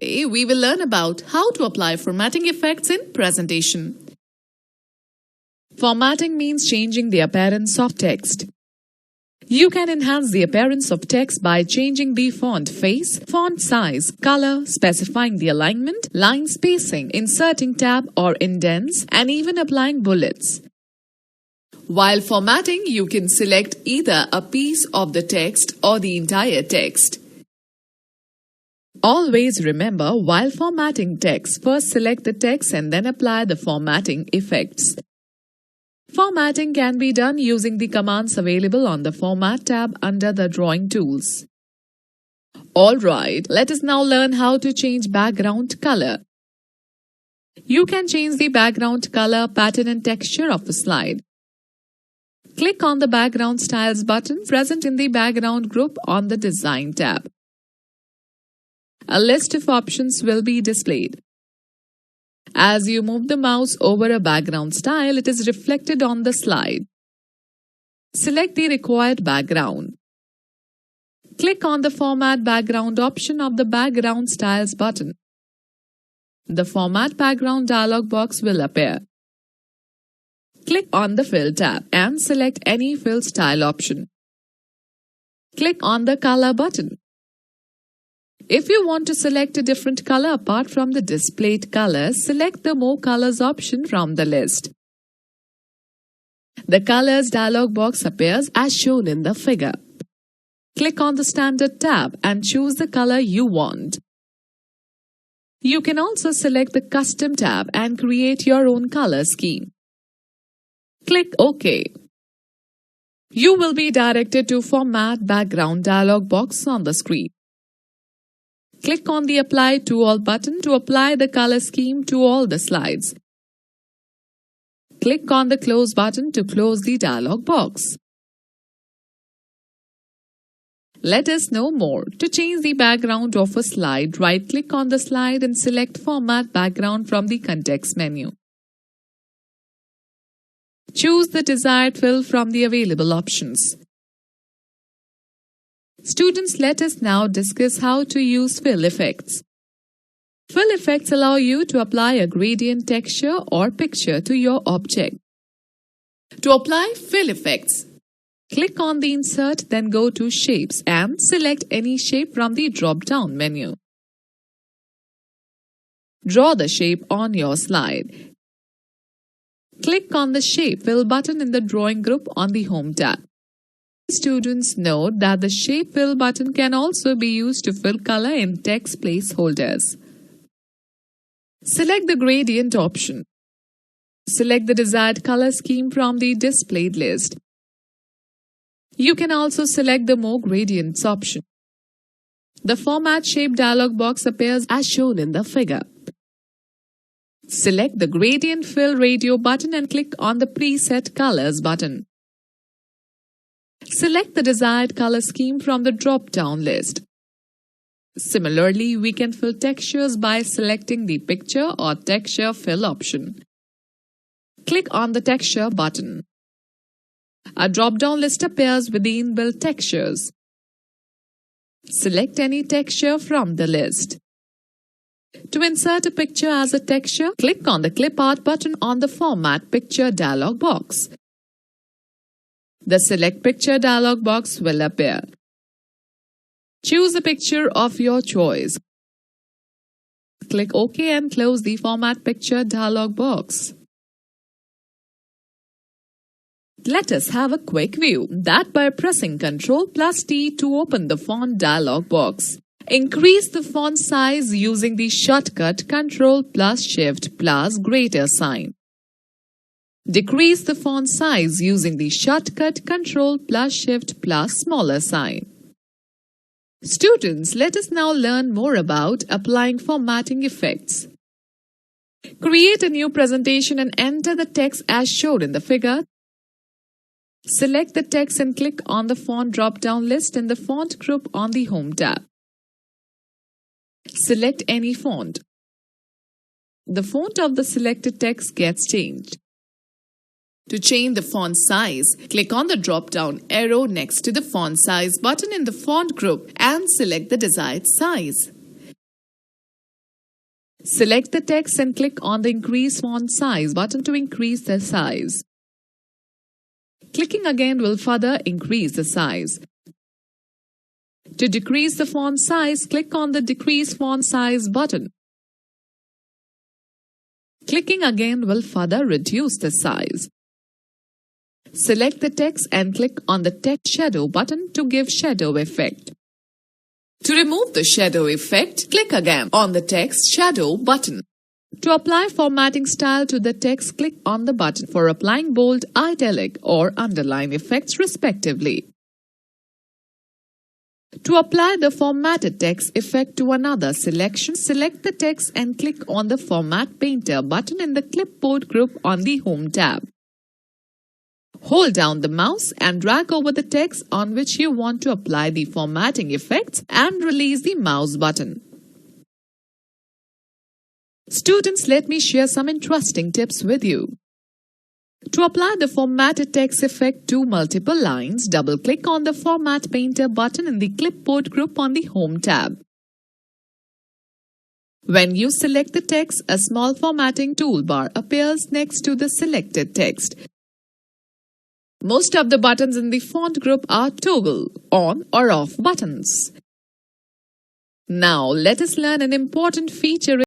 Today, we will learn about how to apply formatting effects in presentation. Formatting means changing the appearance of text. You can enhance the appearance of text by changing the font face, font size, color, specifying the alignment, line spacing, inserting tab or indents, and even applying bullets. While formatting, you can select either a piece of the text or the entire text. Always remember, while formatting text, first select the text and then apply the formatting effects. Formatting can be done using the commands available on the Format tab under the Drawing Tools. Alright, let us now learn how to change background color. You can change the background color, pattern and texture of a slide. Click on the Background Styles button present in the Background group on the Design tab. A list of options will be displayed. As you move the mouse over a background style, it is reflected on the slide. Select the required background. Click on the Format Background option of the Background Styles button. The Format Background dialog box will appear. Click on the Fill tab and select any fill style option. Click on the Color button. If you want to select a different color apart from the displayed color, select the More Colors option from the list. The Colors dialog box appears as shown in the figure. Click on the Standard tab and choose the color you want. You can also select the Custom tab and create your own color scheme. Click OK. You will be directed to Format Background dialog box on the screen. Click on the Apply to All button to apply the color scheme to all the slides. Click on the Close button to close the dialog box. Let us know more. To change the background of a slide, right-click on the slide and select Format Background from the context menu. Choose the desired fill from the available options. Students, let us now discuss how to use fill effects. Fill effects allow you to apply a gradient, texture or picture to your object. To apply fill effects, click on the Insert, then go to Shapes and select any shape from the drop-down menu. Draw the shape on your slide. Click on the Shape Fill button in the Drawing group on the Home tab. Students note that the Shape Fill button can also be used to fill color in text placeholders. Select the Gradient option. Select the desired color scheme from the displayed list. You can also select the More Gradients option. The Format Shape dialog box appears as shown in the figure. Select the Gradient Fill Radio button and click on the Preset Colors button. Select the desired color scheme from the drop-down list. Similarly, we can fill textures by selecting the Picture or Texture Fill option. Click on the Texture button. A drop-down list appears with the inbuilt textures. Select any texture from the list. To insert a picture as a texture, click on the Clip Art button on the Format Picture dialog box. The Select Picture dialog box will appear. Choose a picture of your choice. Click OK and close the Format Picture dialog box. Let us have a quick view that by pressing Ctrl+T to open the Font dialog box. Increase the font size using the shortcut Ctrl+Shift+greater sign. Decrease the font size using the shortcut Ctrl+Shift+smaller sign. Students, let us now learn more about applying formatting effects. Create a new presentation and enter the text as shown in the figure. Select the text and click on the font drop-down list in the Font group on the Home tab. Select any font. The font of the selected text gets changed. To change the font size, click on the drop-down arrow next to the Font Size button in the Font group and select the desired size. Select the text and click on the Increase Font Size button to increase the size. Clicking again will further increase the size. To decrease the font size, click on the Decrease Font Size button. Clicking again will further reduce the size. Select the text and click on the Text Shadow button to give shadow effect. To remove the shadow effect, click again on the Text Shadow button. To apply formatting style to the text, click on the button for applying bold, italic or underline effects respectively. To apply the formatted text effect to another selection, select the text and click on the Format Painter button in the clipboard group on the Home tab. Hold down the mouse and drag over the text on which you want to apply the formatting effects and release the mouse button. Students, let me share some interesting tips with you. To apply the formatted text effect to multiple lines, double-click on the Format Painter button in the clipboard group on the Home tab. When you select the text, a small formatting toolbar appears next to the selected text. Most of the buttons in the font group are toggle, on or off buttons. Now, let us learn an important feature